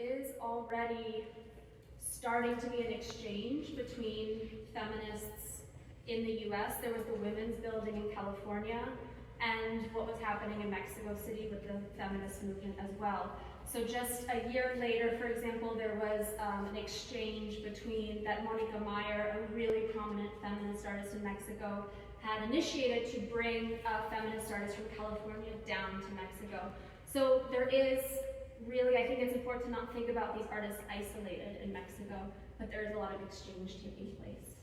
is already starting to be an exchange between feminists in the US. There was the women's building in California, and what was happening in Mexico City with the feminist movement as well. So just a year later, for example, there was an exchange between that Monica Meyer, a really prominent feminist artist in Mexico, had initiated to bring feminist artists from California down to Mexico. So there is really, I think it's important to not think about these artists isolated in Mexico, but there is a lot of exchange taking place.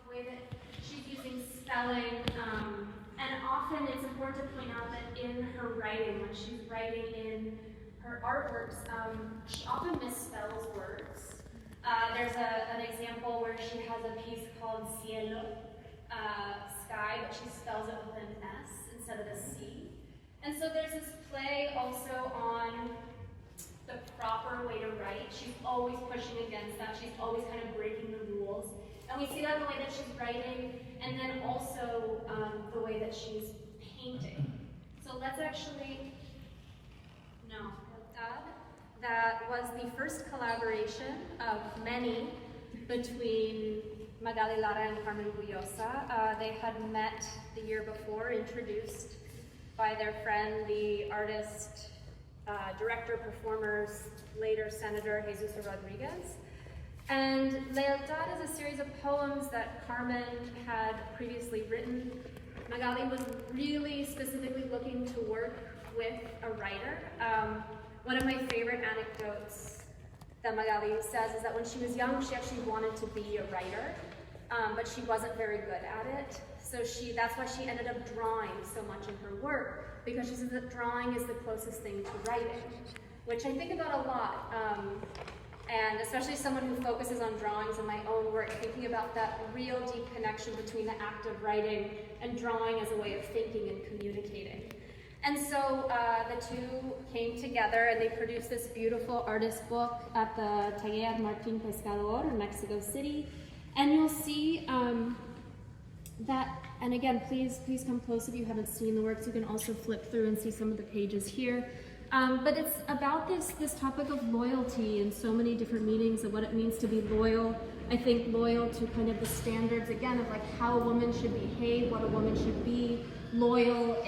The way that she's using spelling, and often it's important to point out that in her writing, when she's writing in her artworks, she often misspells words. There's an example where she has a piece called cielo, sky, but she spells it with an S instead of a C. And so there's this play also on the proper way to write. She's always pushing against that. She's always kind of breaking the rules. And we see that in the way that she's writing, and then also the way that she's painting. So let's actually, that was the first collaboration of many between Magali Lara and Carmen Buyosa. They had met the year before, introduced by their friend, the artist, director, performers, later Senator Jesus Rodriguez. And Lealtad is a series of poems that Carmen had previously written. Magali was really specifically looking to work with a writer. One of my favorite anecdotes that Magali says is that when she was young, she actually wanted to be a writer, but she wasn't very good at it. So that's why she ended up drawing so much in her work, because she says that drawing is the closest thing to writing, which I think about a lot. And especially someone who focuses on drawings in my own work, thinking about that real deep connection between the act of writing and drawing as a way of thinking and communicating. And so the two came together and they produced this beautiful artist book at the Taller Martin Pescador in Mexico City. And you'll see that, and again, please come close if you haven't seen the works. You can also flip through and see some of the pages here. But it's about this topic of loyalty and so many different meanings of what it means to be loyal. I think loyal to kind of the standards, again, of like how a woman should behave, what a woman should be, loyal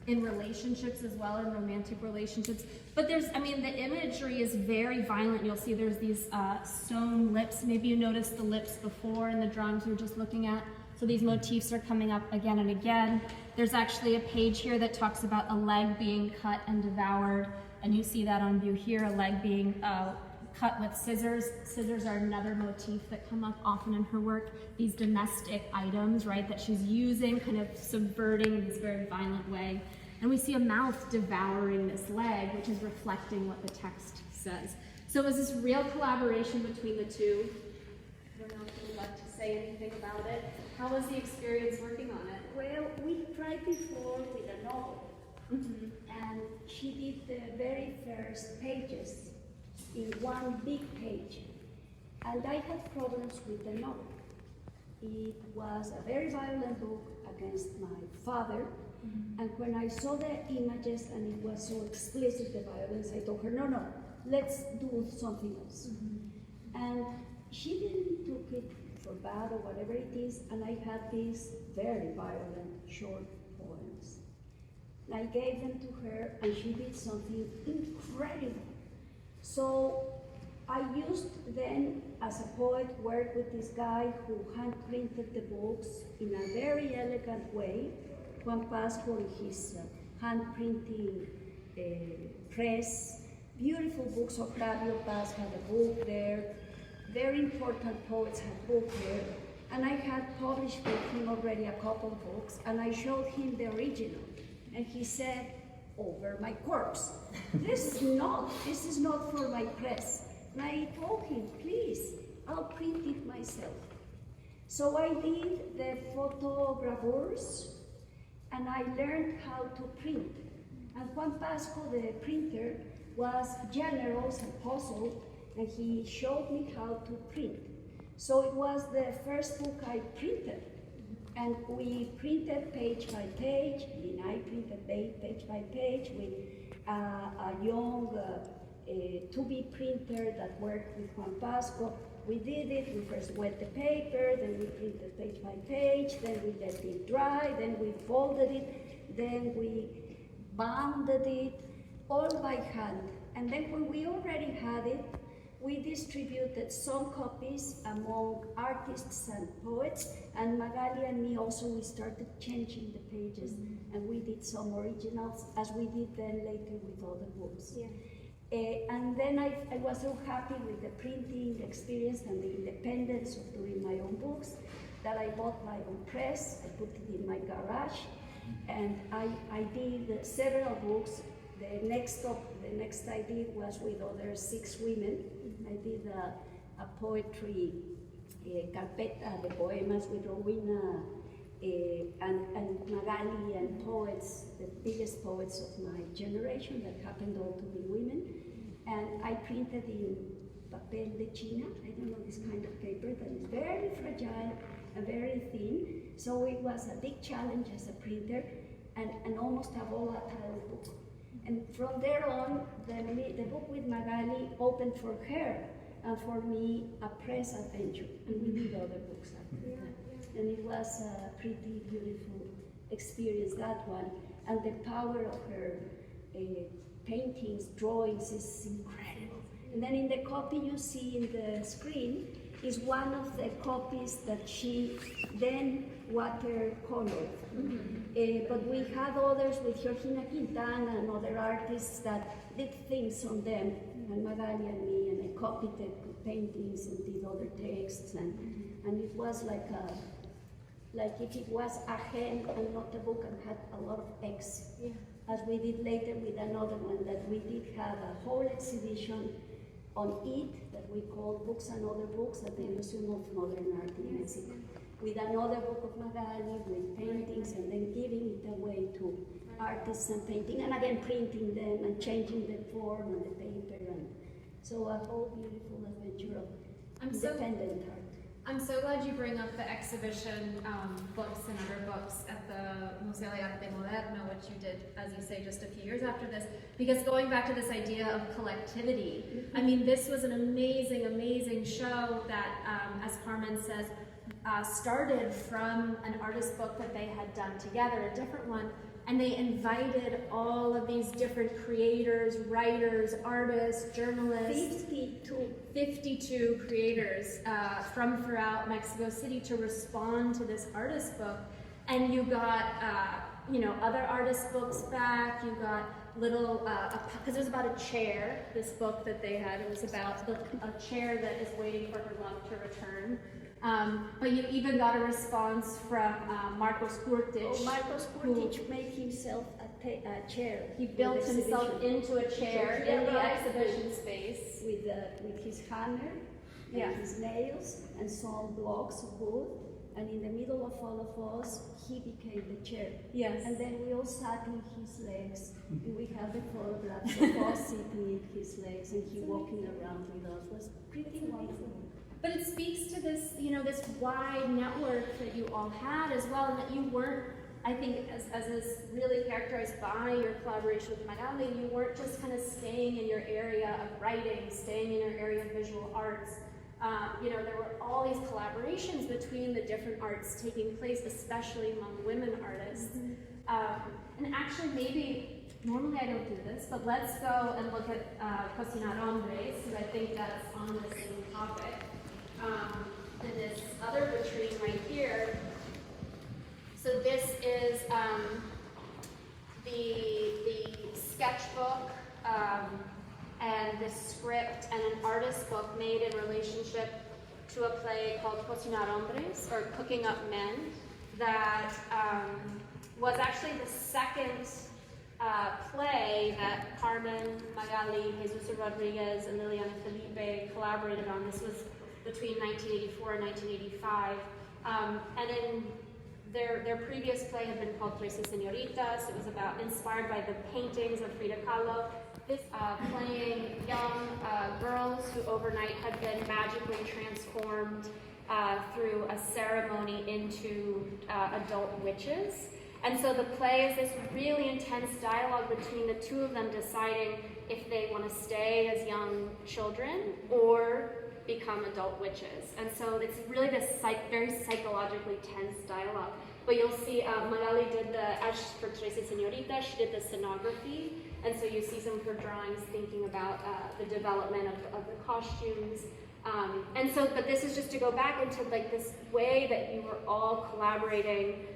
in relationships as well, in romantic relationships. But the imagery is very violent. You'll see there's these sewn lips. Maybe you noticed the lips before in the drawings we were just looking at. So these motifs are coming up again and again. There's actually a page here that talks about a leg being cut and devoured, and you see that on view here, a leg being cut with scissors. Scissors are another motif that come up often in her work. These domestic items, right, that she's using, kind of subverting in this very violent way. And we see a mouth devouring this leg, which is reflecting what the text says. So it was this real collaboration between the two. I don't know if you'd like to say anything about it. How was the experience working on it? Well, we tried before with a novel, and she did the very first pages in one big page, and I had problems with the novel. It was a very violent book against my father, and when I saw the images and it was so explicit, the violence, I told her, no, let's do something else. And she didn't took it for bad or whatever it is, and I had these very violent short poems. I gave them to her, and she did something incredible. So I used then, as a poet, work with this guy who hand printed the books in a very elegant way. Juan Paz for his hand printing press, beautiful books. Octavio Paz had a book there. Very important poets had books there. And I had published with him already a couple of books, and I showed him the original. And he said, over my corpse. This is not for my press. And I told him, please, I'll print it myself. So I did the photogravures, and I learned how to print. And Juan Pasco, the printer, was generous and puzzled, and he showed me how to print. So it was the first book I printed. And we printed page by page, and I printed page by page with a young to-be printer that worked with Juan Pasco. We did it, we first wet the paper, then we printed page by page, then we let it dry, then we folded it, then we bounded it, all by hand. And then when we already had it, we distributed some copies among artists and poets, and Magali and me also, we started changing the pages, and we did some originals, as we did then later with other books. Yeah. And then I was so happy with the printing experience and the independence of doing my own books that I bought my own press, I put it in my garage, and I did several books. The next I did was with other 6 women. I did a poetry carpeta de poemas with Rowena and Magali and poets, the biggest poets of my generation that happened all to be women. And I printed in papel de China, I don't know, this kind of paper that is very fragile and very thin. So it was a big challenge as a printer and almost a volatile book. And from there on, the book with Magali opened for her and for me a press adventure. And we did other books after that. And it was a pretty beautiful experience, that one. And the power of her paintings, drawings is incredible. And then in the copy you see in the screen is one of the copies that she then watercolored. But we had others with Georgina Quintana and other artists that did things on them, and Magali and me, and I copied the paintings and did other texts, and it was like if it was a hen and not a book and had a lot of eggs. Yeah. As we did later with another one that we did have a whole exhibition on it that we called Books and Other Books at the Museum of Modern Art in Mexico, with another book of Magali with paintings and then giving it away to artists and painting, and again printing them and changing the form and the paper, and so a whole beautiful adventure of independent art. I'm so glad you bring up the exhibition, books and other books at the Museo de Arte Moderno, which you did, as you say, just a few years after this. Because going back to this idea of collectivity, I mean, this was an amazing, amazing show that, as Carmen says, started from an artist book that they had done together, a different one, and they invited all of these different creators, writers, artists, journalists, 52 creators from throughout Mexico City to respond to this artist book. And you got, other artist books back, you got little, because it was about a chair, this book that they had, it was about a chair that is waiting for her love to return. But you even got a response from Marcos Curtich. Oh, Marcos Curtich made himself a chair. He built himself into a chair in the exhibition space. With his hammer and his nails and some blocks of wood. And in the middle of all of us, he became the chair. Yes. And then we all sat in his legs. And we have the photographs of us sitting in his legs and he walking around with us. It was pretty wonderful. But it speaks to this, this wide network that you all had as well, and that you weren't, I think, as is really characterized by your collaboration with Magali, you weren't just kind of staying in your area of writing, staying in your area of visual arts. There were all these collaborations between the different arts taking place, especially among women artists. And actually, maybe, normally I don't do this, but let's go and look at Cocinar Hombres, because I think that's on the same topic. In this other vitrine right here. So this is the sketchbook and the script and an artist book made in relationship to a play called Cocinar Hombres, or Cooking Up Men, that was actually the second play that Carmen, Magali, Jesus Rodriguez, and Liliana Felipe collaborated on. This was between 1984 and 1985. And in their previous play had been called Tres Señoritas. It was inspired by the paintings of Frida Kahlo. This playing young girls who overnight had been magically transformed through a ceremony into adult witches. And so the play is this really intense dialogue between the two of them deciding if they want to stay as young children or become adult witches. And so it's really this very psychologically tense dialogue. But you'll see Magali did as for Tracy Señorita, she did the scenography. And so you see some of her drawings thinking about the development of the costumes. But this is just to go back into like this way that you were all collaborating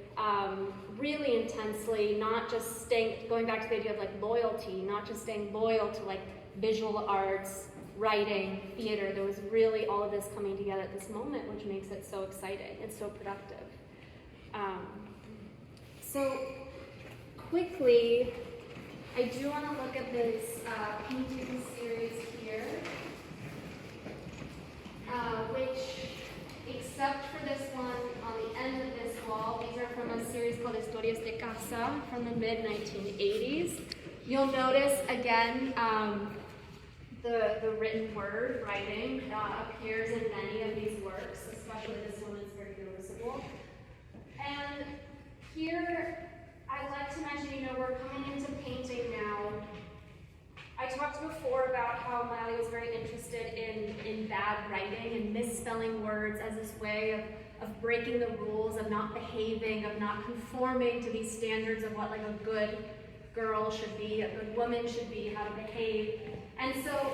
really intensely, not just going back to the idea of like loyalty, not just staying loyal to like visual arts, writing, theater. There was really all of this coming together at this moment, which makes it so exciting and so productive. So quickly, I do want to look at this painting series here, which, except for this one on the end of this wall, these are from a series called Historias de Casa from the mid-1980s. You'll notice, again, the written word, writing, appears in many of these works, especially this one is very noticeable. And here, I'd like to mention, we're coming into painting now. I talked before about how Magali was very interested in bad writing and misspelling words as this way of breaking the rules, of not behaving, of not conforming to these standards of what like a good girl should be, a good woman should be, how to behave. And so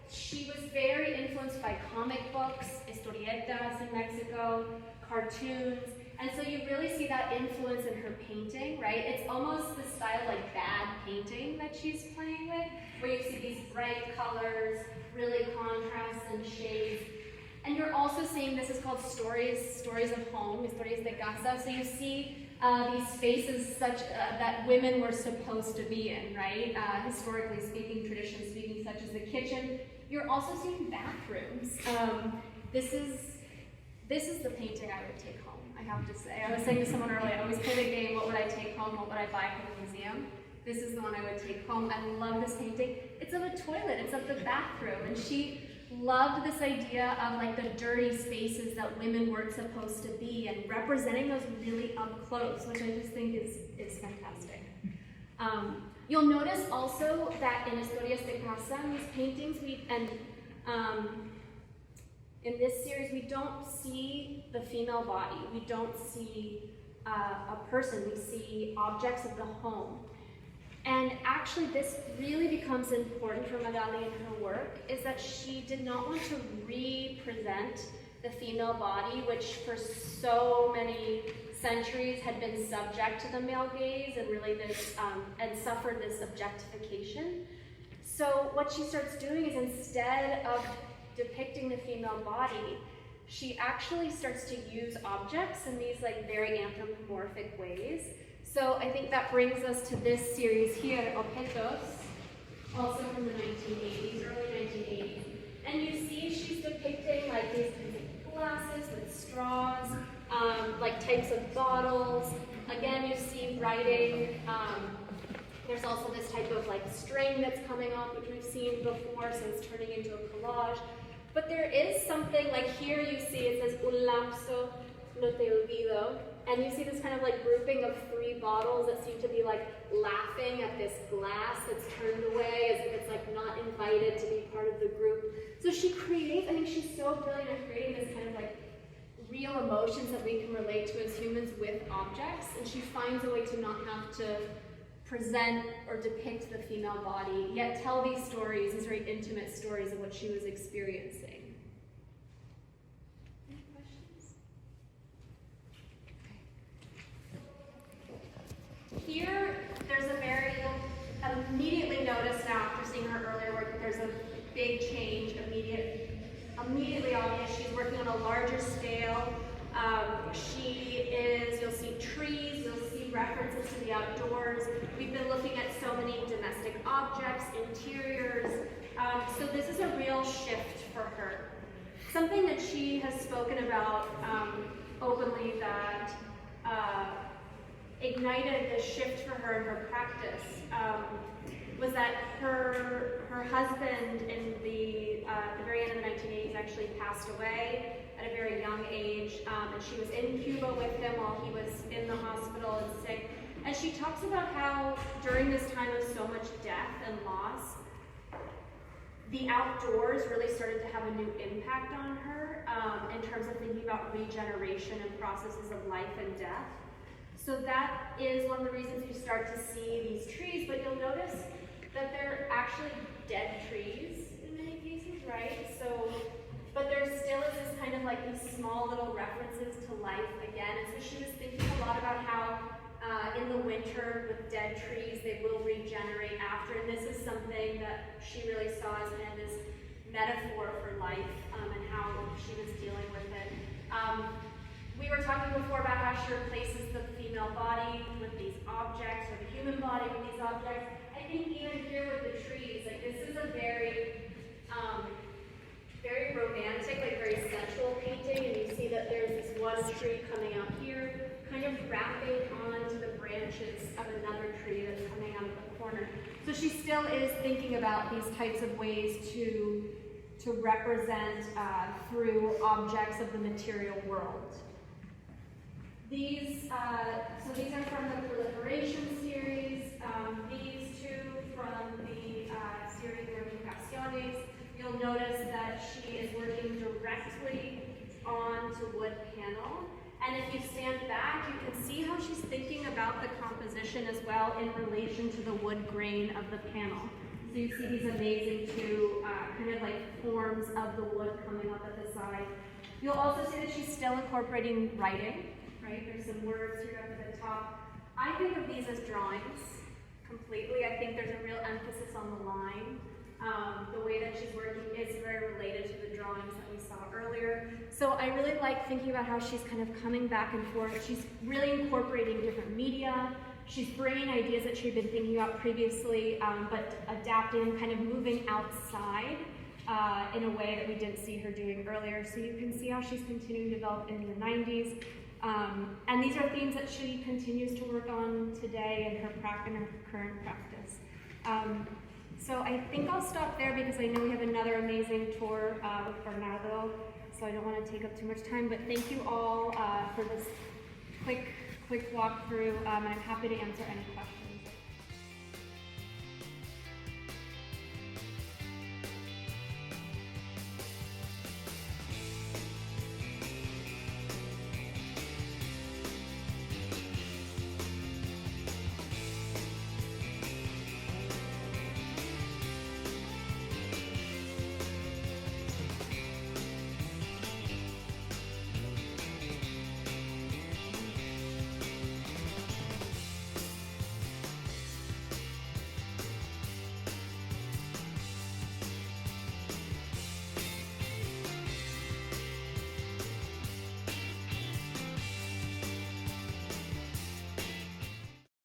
she was very influenced by comic books, historietas in Mexico, cartoons. And so you really see that influence in her painting, right? It's almost the style like bad painting that she's playing with, where you see these bright colors, really contrasts and shades. And you're also seeing, this is called stories of home, historias de casa. So you see these spaces that women were supposed to be in, right? Historically speaking, traditionally speaking, such as the kitchen. You're also seeing bathrooms. This is the painting I would take home, I have to say. I was saying to someone earlier, I always play the game, what would I take home, what would I buy for the museum? This is the one I would take home. I love this painting. It's of a toilet, it's of the bathroom, and she loved this idea of like the dirty spaces that women weren't supposed to be and representing those really up close, which I just think is fantastic. You'll notice also that in Historias de Casa, in these paintings, in this series, we don't see the female body. We don't see a person. We see objects of the home. And actually, this really becomes important for Magali in her work, is that she did not want to represent the female body, which for so many centuries had been subject to the male gaze and really this, and suffered this objectification. So what she starts doing is, instead of depicting the female body, she actually starts to use objects in these like very anthropomorphic ways. So I think that brings us to this series here, Objetos, also from the 1980s, early 1980s. And you see she's depicting like these glasses with straws, like types of bottles. Again, you see writing. There's also this type of like string that's coming off, which we've seen before, so it's turning into a collage. But there is something, like here you see it says, un lapso, no te olvido. And you see this kind of like grouping of three bottles that seem to be like laughing at this glass that's turned away as if it's like not invited to be part of the group. So she creates, I think she's so brilliant at creating this kind of like real emotions that we can relate to as humans with objects. And she finds a way to not have to present or depict the female body, yet tell these stories, these very intimate stories of what she was experiencing. Any questions? Okay. Here, there's a very, immediately noticed now after seeing her earlier work, that there's a big change, immediately obvious. She's working on a larger scale. You'll see trees, you'll see references to the outdoors. We've been looking at so many domestic objects, interiors. So this is a real shift for her. Something that she has spoken about openly that ignited the shift for her in her practice was that her husband in the very end of the 1980s actually passed away at a very young age, and she was in Cuba with him while he was in the hospital and sick. she talks about how during this time of so much death and loss, the outdoors really started to have a new impact on her in terms of thinking about regeneration and processes of life and death. So that is one of the reasons you start to see these trees, but you'll notice that they're actually dead trees in many cases, right? So, but there still is this kind of like these small little references to life again. And so she was thinking a lot about how in the winter with dead trees, they will regenerate after. And this is something that she really saw as kind of this metaphor for life and how she was dealing with it. We were talking before about how she replaces the female body with these objects, or the human body with these objects. I think even here with the trees, like this is a very, very romantic, like very sensual painting, and you see that there's this one tree coming out here, kind of wrapping onto the branches of another tree that's coming out of the corner. So she still is thinking about these types of ways to represent through objects of the material world. These, so these are from the Proliferation series. These two from the series Revocaciones. You'll notice that she is working directly onto wood panel. And if you stand back, you can see how she's thinking about the composition as well in relation to the wood grain of the panel. So you see these amazing two kind of like forms of the wood coming up at the side. You'll also see that she's still incorporating writing, right? There's some words here up at the top. I think of these as drawings completely. I think there's a real emphasis on the line. The way that she's working is very related to the drawings that we saw earlier. So I really like thinking about how she's kind of coming back and forth. She's really incorporating different media. She's bringing ideas that she'd been thinking about previously, but adapting, kind of moving outside in a way that we didn't see her doing earlier. So you can see how she's continuing to develop in the 90s. And these are themes that she continues to work on today in her current practice. So I think I'll stop there because I know we have another amazing tour with Bernardo, so I don't want to take up too much time, but thank you all for this quick walkthrough, and I'm happy to answer any questions.